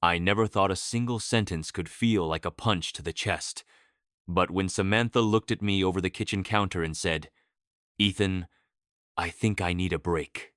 I never thought a single sentence could feel like a punch to the chest. But when Samantha looked at me over the kitchen counter and said, "Ethan, I think I need a break,"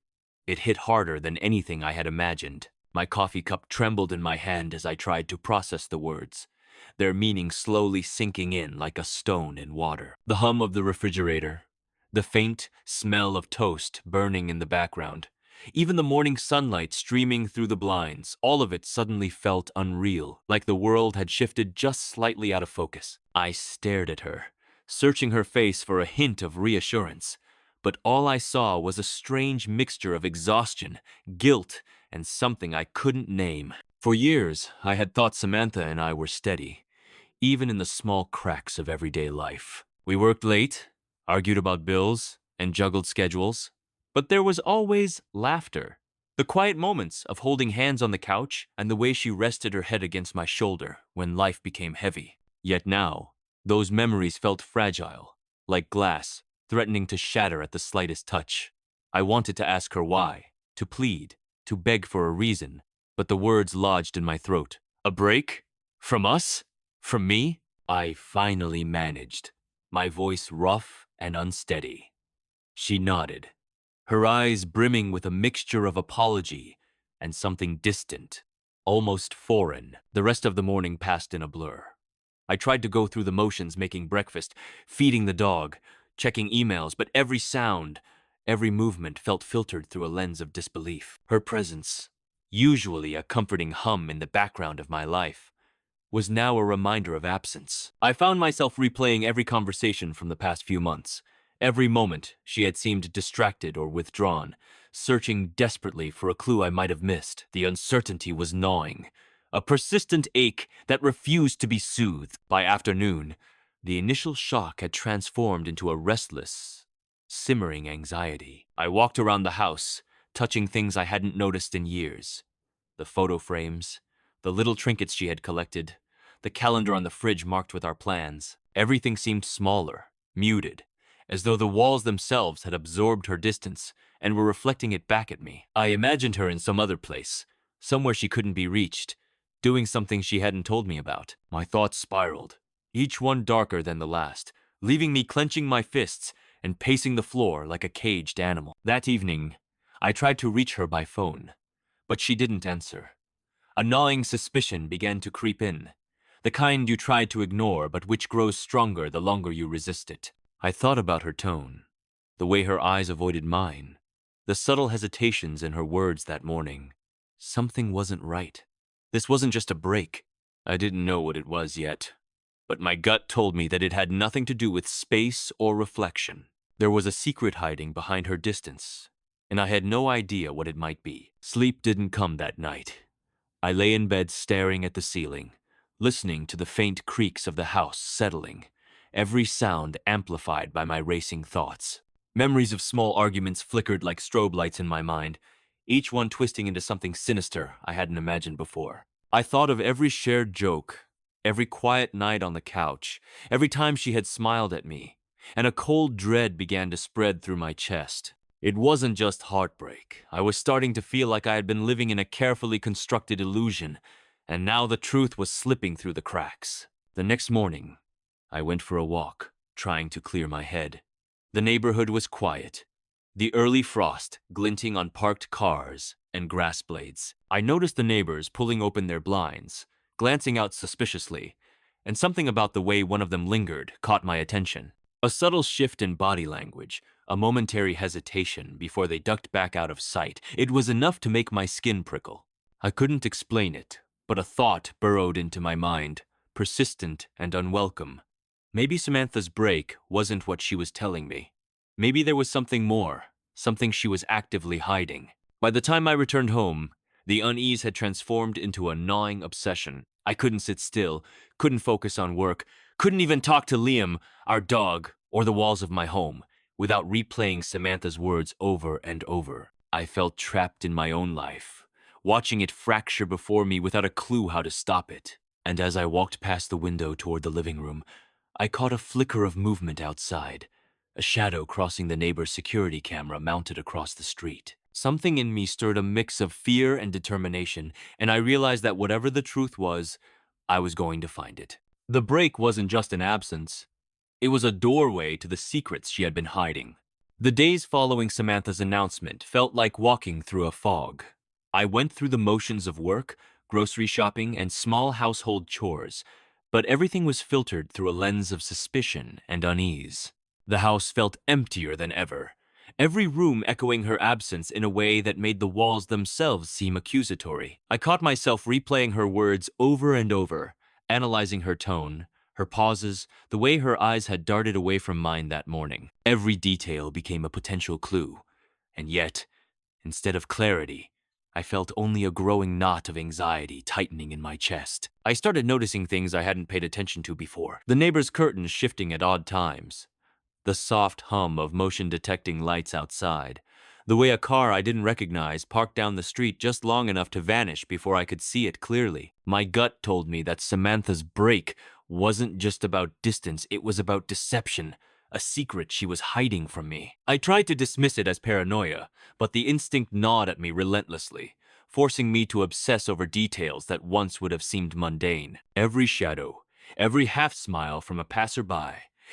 it hit harder than anything I had imagined. My coffee cup trembled in my hand as I tried to process the words, their meaning slowly sinking in like a stone in water. The hum of the refrigerator, the faint smell of toast burning in the background, even the morning sunlight streaming through the blinds, all of it suddenly felt unreal, like the world had shifted just slightly out of focus. I stared at her, searching her face for a hint of reassurance, but all I saw was a strange mixture of exhaustion, guilt, and something I couldn't name. For years, I had thought Samantha and I were steady, even in the small cracks of everyday life. We worked late, argued about bills, and juggled schedules, but there was always laughter. The quiet moments of holding hands on the couch and the way she rested her head against my shoulder when life became heavy. Yet now, those memories felt fragile, like glass, threatening to shatter at the slightest touch. I wanted to ask her why, to plead, to beg for a reason, but the words lodged in my throat. A break? From us? From me? I finally managed, my voice rough and unsteady. She nodded, her eyes brimming with a mixture of apology and something distant, almost foreign. The rest of the morning passed in a blur. I tried to go through the motions, making breakfast, feeding the dog, checking emails, but every sound, every movement felt filtered through a lens of disbelief. Her presence, usually a comforting hum in the background of my life, was now a reminder of absence. I found myself replaying every conversation from the past few months. Every moment she had seemed distracted or withdrawn, searching desperately for a clue I might have missed. The uncertainty was gnawing, a persistent ache that refused to be soothed. By afternoon, the initial shock had transformed into a restless, simmering anxiety. I walked around the house, touching things I hadn't noticed in years. The photo frames, the little trinkets she had collected, the calendar on the fridge marked with our plans. Everything seemed smaller, muted, as though the walls themselves had absorbed her distance and were reflecting it back at me. I imagined her in some other place, somewhere she couldn't be reached, doing something she hadn't told me about. My thoughts spiraled, each one darker than the last, leaving me clenching my fists and pacing the floor like a caged animal. That evening, I tried to reach her by phone, but she didn't answer. A gnawing suspicion began to creep in, the kind you try to ignore but which grows stronger the longer you resist it. I thought about her tone, the way her eyes avoided mine, the subtle hesitations in her words that morning. Something wasn't right. This wasn't just a break. I didn't know what it was yet, but my gut told me that it had nothing to do with space or reflection. There was a secret hiding behind her distance, and I had no idea what it might be. Sleep didn't come that night. I lay in bed staring at the ceiling, listening to the faint creaks of the house settling, every sound amplified by my racing thoughts. Memories of small arguments flickered like strobe lights in my mind, each one twisting into something sinister I hadn't imagined before. I thought of every shared joke, every quiet night on the couch, every time she had smiled at me, and a cold dread began to spread through my chest. It wasn't just heartbreak. I was starting to feel like I had been living in a carefully constructed illusion, and now the truth was slipping through the cracks. The next morning, I went for a walk, trying to clear my head. The neighborhood was quiet, the early frost glinting on parked cars and grass blades. I noticed the neighbors pulling open their blinds, glancing out suspiciously, and something about the way one of them lingered caught my attention. A subtle shift in body language, a momentary hesitation before they ducked back out of sight. It was enough to make my skin prickle. I couldn't explain it, but a thought burrowed into my mind, persistent and unwelcome. Maybe Samantha's break wasn't what she was telling me. Maybe there was something more, something she was actively hiding. By the time I returned home, the unease had transformed into a gnawing obsession. I couldn't sit still, couldn't focus on work, couldn't even talk to Liam, our dog, or the walls of my home, without replaying Samantha's words over and over. I felt trapped in my own life, watching it fracture before me without a clue how to stop it. And as I walked past the window toward the living room, I caught a flicker of movement outside, a shadow crossing the neighbor's security camera mounted across the street. Something in me stirred a mix of fear and determination, and I realized that whatever the truth was, I was going to find it. The break wasn't just an absence. It was a doorway to the secrets she had been hiding. The days following Samantha's announcement felt like walking through a fog. I went through the motions of work, grocery shopping, and small household chores, but everything was filtered through a lens of suspicion and unease. The house felt emptier than ever, every room echoing her absence in a way that made the walls themselves seem accusatory. I caught myself replaying her words over and over, analyzing her tone, her pauses, the way her eyes had darted away from mine that morning. Every detail became a potential clue, and yet, instead of clarity, I felt only a growing knot of anxiety tightening in my chest. I started noticing things I hadn't paid attention to before. The neighbor's curtains shifting at odd times, the soft hum of motion-detecting lights outside, the way a car I didn't recognize parked down the street just long enough to vanish before I could see it clearly. My gut told me that Samantha's break wasn't just about distance, it was about deception, a secret she was hiding from me. I tried to dismiss it as paranoia, but the instinct gnawed at me relentlessly, forcing me to obsess over details that once would have seemed mundane. Every shadow, every half-smile from a passerby,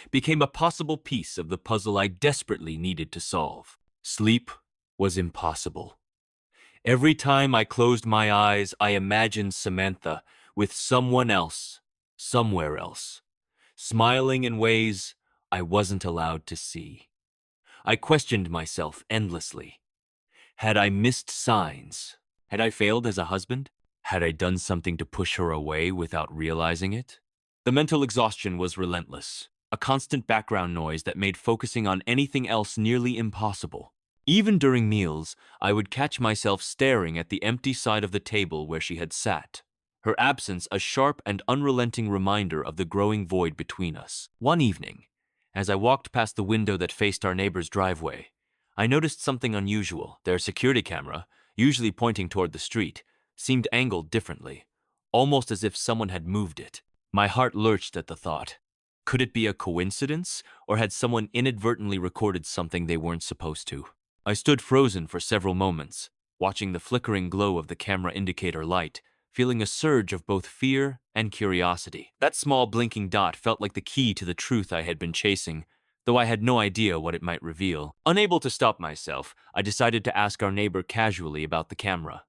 became a possible piece of the puzzle I desperately needed to solve. Sleep was impossible. Every time I closed my eyes, I imagined Samantha with someone else, somewhere else, smiling in ways I wasn't allowed to see. I questioned myself endlessly. Had I missed signs? Had I failed as a husband? Had I done something to push her away without realizing it? The mental exhaustion was relentless, a constant background noise that made focusing on anything else nearly impossible. Even during meals, I would catch myself staring at the empty side of the table where she had sat, her absence a sharp and unrelenting reminder of the growing void between us. One evening, as I walked past the window that faced our neighbor's driveway, I noticed something unusual. Their security camera, usually pointing toward the street, seemed angled differently, almost as if someone had moved it. My heart lurched at the thought. Could it be a coincidence, or had someone inadvertently recorded something they weren't supposed to? I stood frozen for several moments, watching the flickering glow of the camera indicator light, feeling a surge of both fear and curiosity. That small blinking dot felt like the key to the truth I had been chasing, though I had no idea what it might reveal. Unable to stop myself, I decided to ask our neighbor casually about the camera.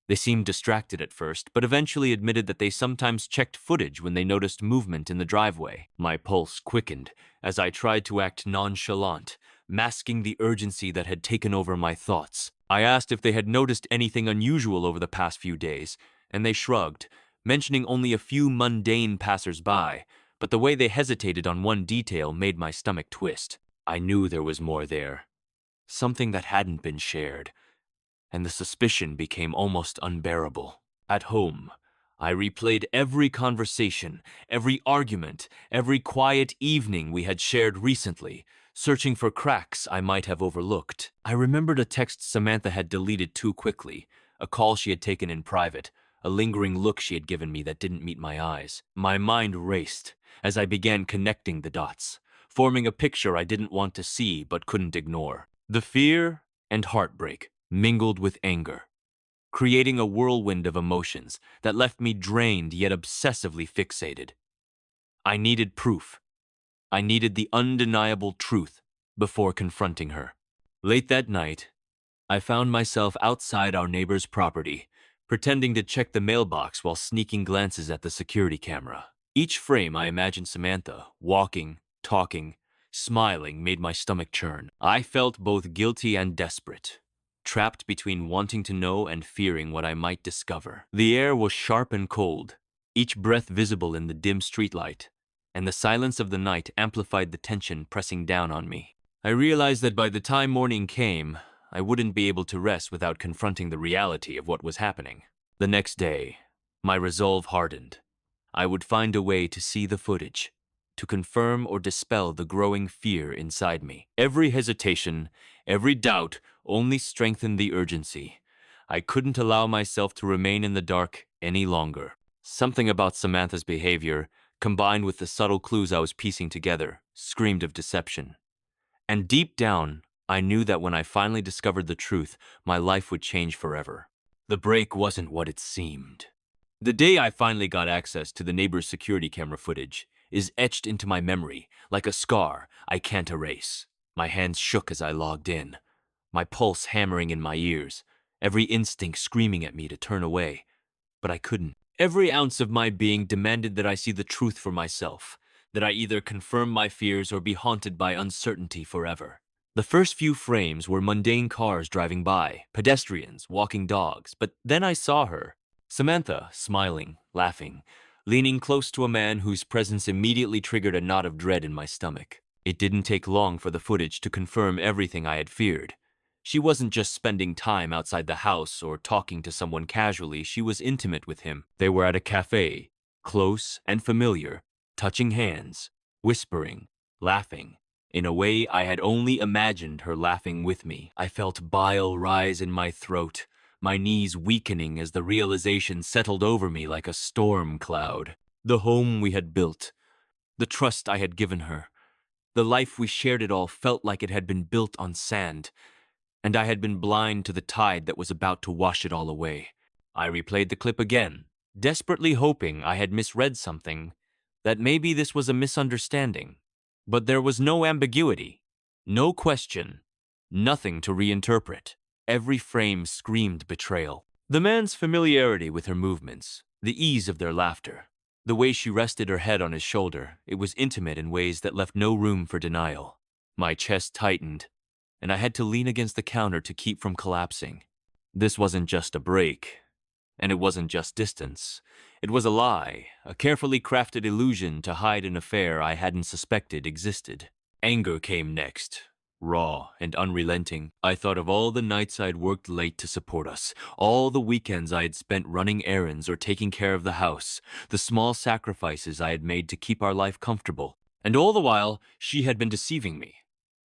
They seemed distracted at first, but eventually admitted that they sometimes checked footage when they noticed movement in the driveway. My pulse quickened as I tried to act nonchalant, masking the urgency that had taken over my thoughts. I asked if they had noticed anything unusual over the past few days, and they shrugged, mentioning only a few mundane passers-by, but the way they hesitated on one detail made my stomach twist. I knew there was more there, something that hadn't been shared, and the suspicion became almost unbearable. At home, I replayed every conversation, every argument, every quiet evening we had shared recently, searching for cracks I might have overlooked. I remembered a text Samantha had deleted too quickly, a call she had taken in private, a lingering look she had given me that didn't meet my eyes. My mind raced as I began connecting the dots, forming a picture I didn't want to see but couldn't ignore. The fear and heartbreak mingled with anger, creating a whirlwind of emotions that left me drained yet obsessively fixated. I needed proof. I needed the undeniable truth before confronting her. Late that night, I found myself outside our neighbor's property, pretending to check the mailbox while sneaking glances at the security camera. Each frame I imagined Samantha, walking, talking, smiling, made my stomach churn. I felt both guilty and desperate, trapped between wanting to know and fearing what I might discover. The air was sharp and cold, each breath visible in the dim streetlight, and the silence of the night amplified the tension pressing down on me. I realized that by the time morning came, I wouldn't be able to rest without confronting the reality of what was happening. The next day, my resolve hardened. I would find a way to see the footage, to confirm or dispel the growing fear inside me. Every hesitation, every doubt only strengthened the urgency. I couldn't allow myself to remain in the dark any longer. Something about Samantha's behavior, combined with the subtle clues I was piecing together, screamed of deception. And deep down, I knew that when I finally discovered the truth, my life would change forever. The break wasn't what it seemed. The day I finally got access to the neighbor's security camera footage is etched into my memory like a scar I can't erase. My hands shook as I logged in, my pulse hammering in my ears, every instinct screaming at me to turn away. But I couldn't. Every ounce of my being demanded that I see the truth for myself, that I either confirm my fears or be haunted by uncertainty forever. The first few frames were mundane cars driving by, pedestrians, walking dogs, but then I saw her. Samantha, smiling, laughing, leaning close to a man whose presence immediately triggered a knot of dread in my stomach. It didn't take long for the footage to confirm everything I had feared. She wasn't just spending time outside the house or talking to someone casually, she was intimate with him. They were at a cafe, close and familiar, touching hands, whispering, laughing. In a way I had only imagined her laughing with me. I felt bile rise in my throat, my knees weakening as the realization settled over me like a storm cloud. The home we had built, the trust I had given her, the life we shared, it all felt like it had been built on sand, and I had been blind to the tide that was about to wash it all away. I replayed the clip again, desperately hoping I had misread something, that maybe this was a misunderstanding. But there was no ambiguity, no question, nothing to reinterpret. Every frame screamed betrayal. The man's familiarity with her movements, the ease of their laughter, the way she rested her head on his shoulder, it was intimate in ways that left no room for denial. My chest tightened, and I had to lean against the counter to keep from collapsing. This wasn't just a break, and it wasn't just distance. It was a lie, a carefully crafted illusion to hide an affair I hadn't suspected existed. Anger came next, raw and unrelenting. I thought of all the nights I'd worked late to support us, all the weekends I had spent running errands or taking care of the house, the small sacrifices I had made to keep our life comfortable. And all the while, she had been deceiving me,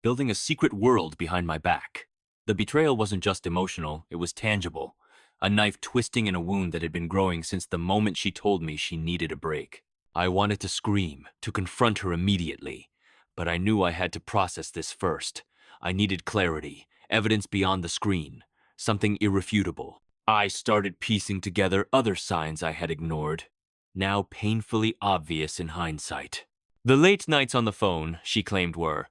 building a secret world behind my back. The betrayal wasn't just emotional, it was tangible. A knife twisting in a wound that had been growing since the moment she told me she needed a break. I wanted to scream, to confront her immediately, but I knew I had to process this first. I needed clarity, evidence beyond the screen, something irrefutable. I started piecing together other signs I had ignored, now painfully obvious in hindsight. The late nights on the phone, she claimed, were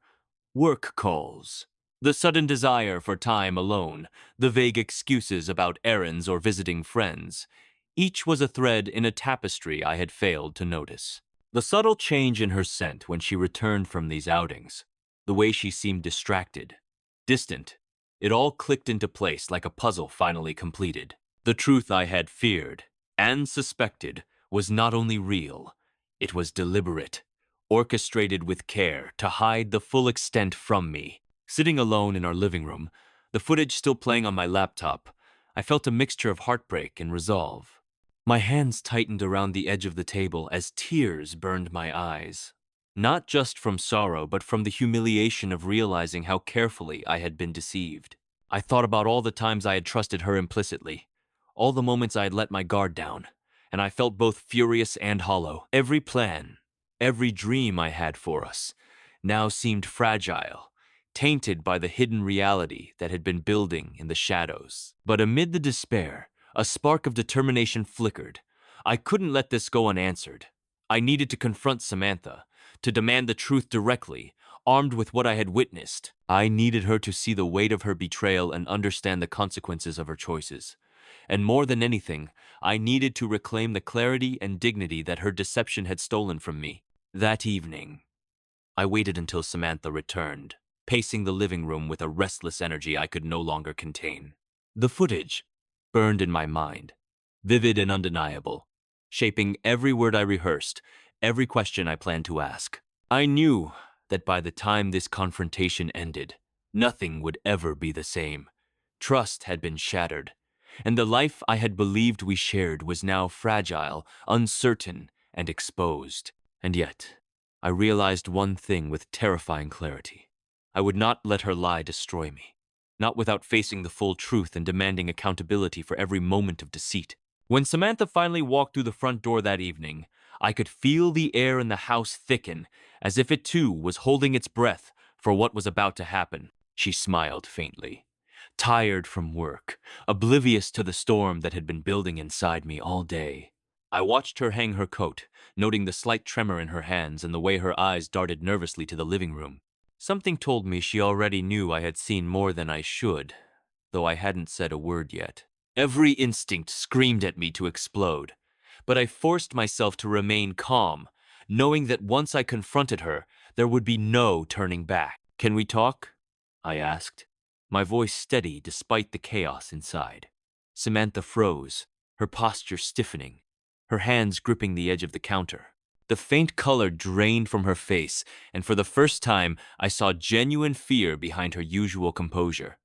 work calls. The sudden desire for time alone, the vague excuses about errands or visiting friends. Each was a thread in a tapestry I had failed to notice. The subtle change in her scent when she returned from these outings, the way she seemed distracted, distant, it all clicked into place like a puzzle finally completed. The truth I had feared and suspected was not only real, it was deliberate, orchestrated with care to hide the full extent from me. Sitting alone in our living room, the footage still playing on my laptop, I felt a mixture of heartbreak and resolve. My hands tightened around the edge of the table as tears burned my eyes. Not just from sorrow, but from the humiliation of realizing how carefully I had been deceived. I thought about all the times I had trusted her implicitly, all the moments I had let my guard down, and I felt both furious and hollow. Every plan, every dream I had for us, now seemed fragile, tainted by the hidden reality that had been building in the shadows. But amid the despair, a spark of determination flickered. I couldn't let this go unanswered. I needed to confront Samantha, to demand the truth directly, armed with what I had witnessed. I needed her to see the weight of her betrayal and understand the consequences of her choices. And more than anything, I needed to reclaim the clarity and dignity that her deception had stolen from me. That evening, I waited until Samantha returned, pacing the living room with a restless energy I could no longer contain. The footage burned in my mind, vivid and undeniable, shaping every word I rehearsed, every question I planned to ask. I knew that by the time this confrontation ended, nothing would ever be the same. Trust had been shattered, and the life I had believed we shared was now fragile, uncertain, and exposed. And yet, I realized one thing with terrifying clarity. I would not let her lie destroy me, not without facing the full truth and demanding accountability for every moment of deceit. When Samantha finally walked through the front door that evening, I could feel the air in the house thicken, as if it too was holding its breath for what was about to happen. She smiled faintly. Tired from work, oblivious to the storm that had been building inside me all day. I watched her hang her coat, noting the slight tremor in her hands and the way her eyes darted nervously to the living room. Something told me she already knew I had seen more than I should, though I hadn't said a word yet. Every instinct screamed at me to explode, but I forced myself to remain calm, knowing that once I confronted her, there would be no turning back. "Can we talk?" I asked, my voice steady despite the chaos inside. Samantha froze, her posture stiffening, her hands gripping the edge of the counter. The faint color drained from her face, and for the first time, I saw genuine fear behind her usual composure.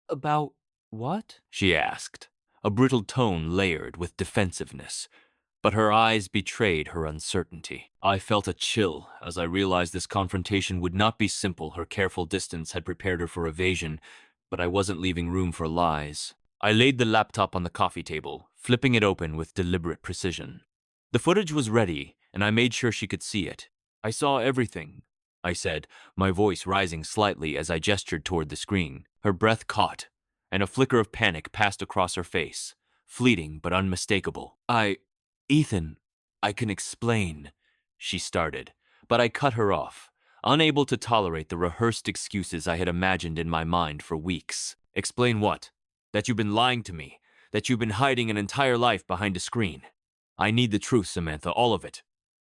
"About what?" she asked, a brittle tone layered with defensiveness, but her eyes betrayed her uncertainty. I felt a chill as I realized this confrontation would not be simple. Her careful distance had prepared her for evasion, but I wasn't leaving room for lies. I laid the laptop on the coffee table, flipping it open with deliberate precision. The footage was ready, and I made sure she could see it. "I saw everything," I said, my voice rising slightly as I gestured toward the screen. Her breath caught, and a flicker of panic passed across her face, fleeting but unmistakable. Ethan, I can explain," she started, but I cut her off, unable to tolerate the rehearsed excuses I had imagined in my mind for weeks. "Explain what? That you've been lying to me, that you've been hiding an entire life behind a screen. I need the truth, Samantha, all of it.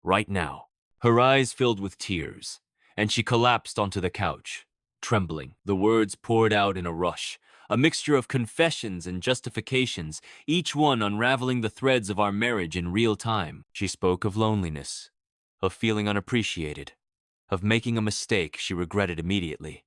Right now." Her eyes filled with tears, and she collapsed onto the couch, trembling. The words poured out in a rush, a mixture of confessions and justifications, each one unraveling the threads of our marriage in real time. She spoke of loneliness, of feeling unappreciated, of making a mistake she regretted immediately,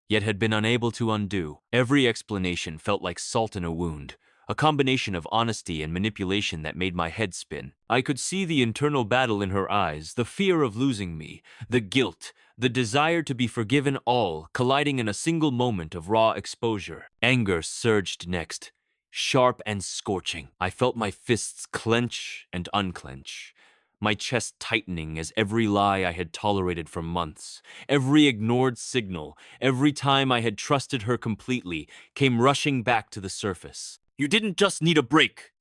yet had been unable to undo. Every explanation felt like salt in a wound, a combination of honesty and manipulation that made my head spin. I could see the internal battle in her eyes, the fear of losing me, the guilt, the desire to be forgiven, all colliding in a single moment of raw exposure. Anger surged next, sharp and scorching. I felt my fists clench and unclench, my chest tightening as every lie I had tolerated for months, every ignored signal, every time I had trusted her completely, came rushing back to the surface. "You didn't just need a break,"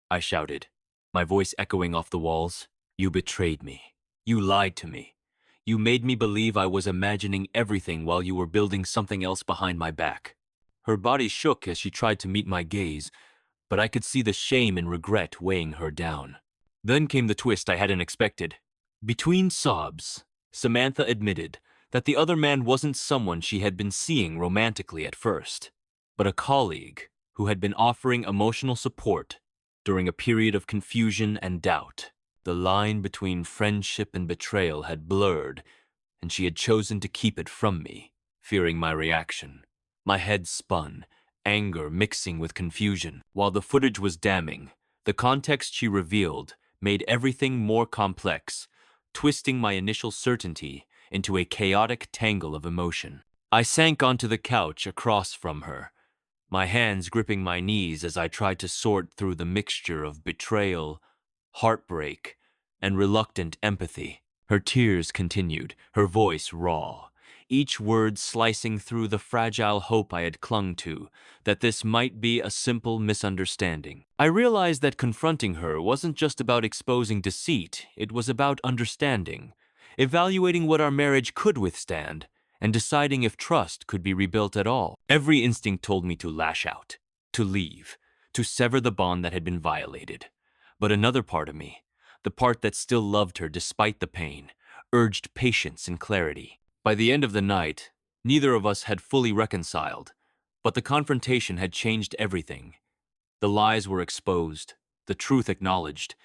I shouted, my voice echoing off the walls. "You betrayed me. You lied to me. You made me believe I was imagining everything while you were building something else behind my back." Her body shook as she tried to meet my gaze, but I could see the shame and regret weighing her down. Then came the twist I hadn't expected. Between sobs, Samantha admitted that the other man wasn't someone she had been seeing romantically at first, but a colleague who had been offering emotional support during a period of confusion and doubt. The line between friendship and betrayal had blurred, and she had chosen to keep it from me, fearing my reaction. My head spun, anger mixing with confusion. While the footage was damning, the context she revealed made everything more complex, twisting my initial certainty into a chaotic tangle of emotion. I sank onto the couch across from her, my hands gripping my knees as I tried to sort through the mixture of betrayal, heartbreak, and reluctant empathy. Her tears continued, her voice raw, each word slicing through the fragile hope I had clung to, that this might be a simple misunderstanding. I realized that confronting her wasn't just about exposing deceit, it was about understanding, evaluating what our marriage could withstand, and deciding if trust could be rebuilt at all. Every instinct told me to lash out, to leave, to sever the bond that had been violated. But another part of me, the part that still loved her despite the pain, urged patience and clarity. By the end of the night, neither of us had fully reconciled, but the confrontation had changed everything. The lies were exposed, the truth acknowledged,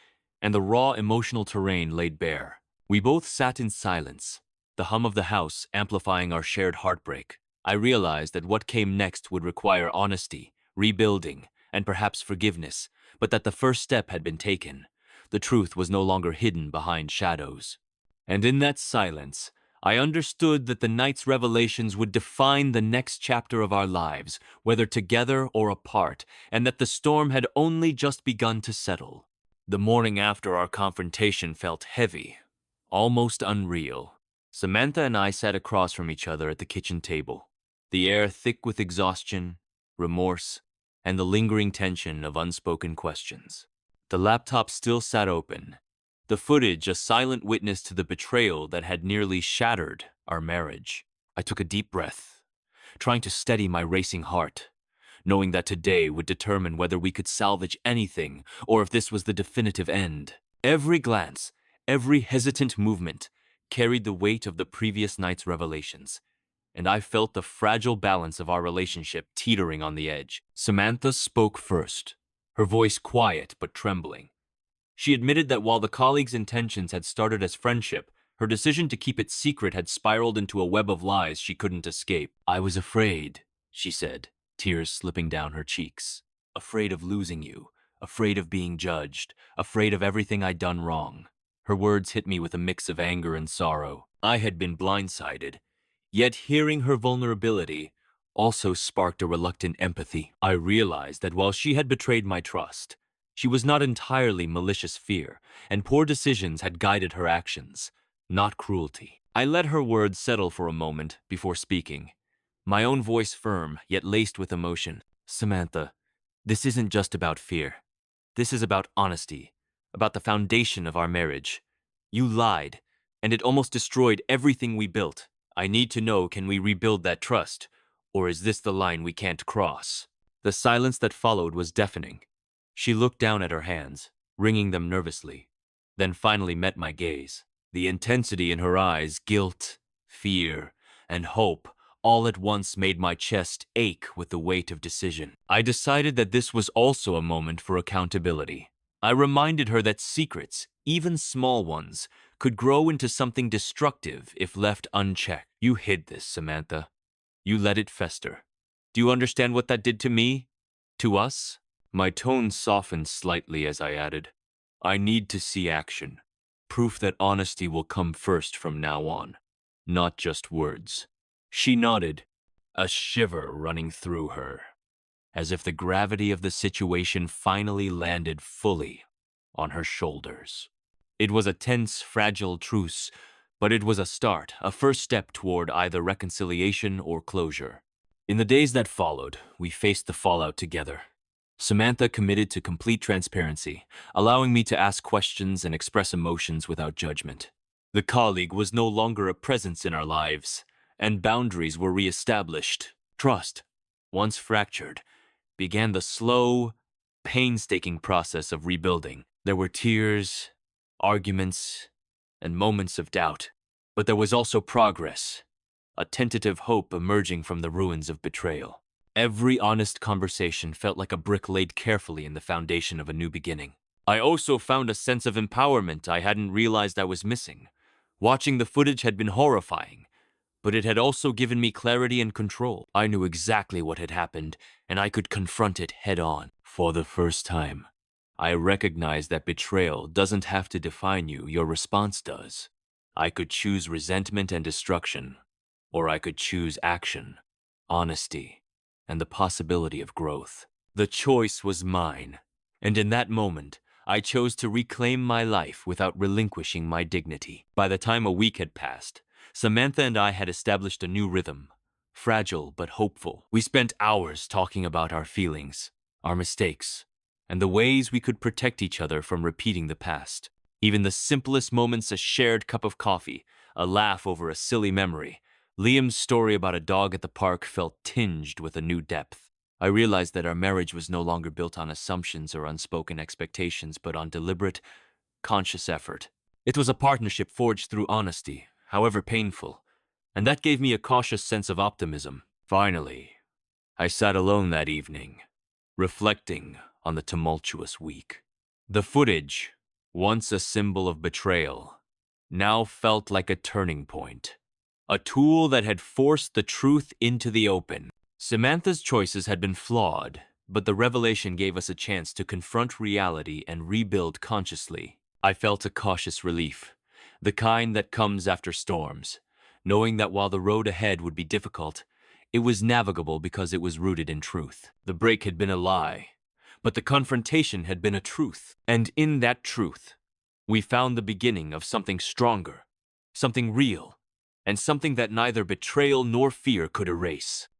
and the raw emotional terrain laid bare. We both sat in silence, the hum of the house amplifying our shared heartbreak. I realized that what came next would require honesty, rebuilding, and perhaps forgiveness, but that the first step had been taken. The truth was no longer hidden behind shadows. And in that silence, I understood that the night's revelations would define the next chapter of our lives, whether together or apart, and that the storm had only just begun to settle. The morning after our confrontation felt heavy, almost unreal. Samantha and I sat across from each other at the kitchen table. the air thick with exhaustion, remorse, and the lingering tension of unspoken questions. The laptop still sat open, the footage a silent witness to the betrayal that had nearly shattered our marriage. I took a deep breath, trying to steady my racing heart, knowing that today would determine whether we could salvage anything or if this was the definitive end. Every glance, every hesitant movement carried the weight of the previous night's revelations, and I felt the fragile balance of our relationship teetering on the edge. Samantha spoke first, her voice quiet but trembling. She admitted that while the colleagues' intentions had started as friendship, her decision to keep it secret had spiraled into a web of lies she couldn't escape. "I was afraid," she said, tears slipping down her cheeks. "Afraid of losing you, afraid of being judged, afraid of everything I'd done wrong." Her words hit me with a mix of anger and sorrow. I had been blindsided, yet hearing her vulnerability also sparked a reluctant empathy. I realized that while she had betrayed my trust, she was not entirely malicious fear, and poor decisions had guided her actions, not cruelty. I let her words settle for a moment before speaking, my own voice firm yet laced with emotion. "Samantha, this isn't just about fear. This is about honesty, about the foundation of our marriage. You lied, and it almost destroyed everything we built. I need to know, can we rebuild that trust, or is this the line we can't cross?" The silence that followed was deafening. She looked down at her hands, wringing them nervously, then finally met my gaze. The intensity in her eyes, guilt, fear, and hope, all at once made my chest ache with the weight of decision. I decided that this was also a moment for accountability. I reminded her that secrets, even small ones, could grow into something destructive if left unchecked. "You hid this, Samantha. You let it fester. Do you understand what that did to me? To us?" My tone softened slightly as I added, "I need to see action. Proof that honesty will come first from now on, not just words." She nodded, a shiver running through her, as if the gravity of the situation finally landed fully on her shoulders. It was a tense, fragile truce, but it was a start, a first step toward either reconciliation or closure. In the days that followed, we faced the fallout together. Samantha committed to complete transparency, allowing me to ask questions and express emotions without judgment. The colleague was no longer a presence in our lives, and boundaries were reestablished. Trust, once fractured, began the slow, painstaking process of rebuilding. There were tears, arguments, and moments of doubt, but there was also progress, a tentative hope emerging from the ruins of betrayal. Every honest conversation felt like a brick laid carefully in the foundation of a new beginning. I also found a sense of empowerment I hadn't realized I was missing. Watching the footage had been horrifying, but it had also given me clarity and control. I knew exactly what had happened, and I could confront it head on. For the first time, I recognized that betrayal doesn't have to define you, your response does. I could choose resentment and destruction, or I could choose action, honesty, and the possibility of growth. The choice was mine, and in that moment, I chose to reclaim my life without relinquishing my dignity. By the time a week had passed, Samantha and I had established a new rhythm, fragile but hopeful. We spent hours talking about our feelings, our mistakes, and the ways we could protect each other from repeating the past. Even the simplest moments, a shared cup of coffee, a laugh over a silly memory, Liam's story about a dog at the park felt tinged with a new depth. I realized that our marriage was no longer built on assumptions or unspoken expectations, but on deliberate, conscious effort. It was a partnership forged through honesty, however painful, and that gave me a cautious sense of optimism. Finally, I sat alone that evening, reflecting on the tumultuous week. The footage, once a symbol of betrayal, now felt like a turning point, a tool that had forced the truth into the open. Samantha's choices had been flawed, but the revelation gave us a chance to confront reality and rebuild consciously. I felt a cautious relief, the kind that comes after storms, knowing that while the road ahead would be difficult, it was navigable because it was rooted in truth. The break had been a lie, but the confrontation had been a truth. And in that truth, we found the beginning of something stronger, something real, and something that neither betrayal nor fear could erase.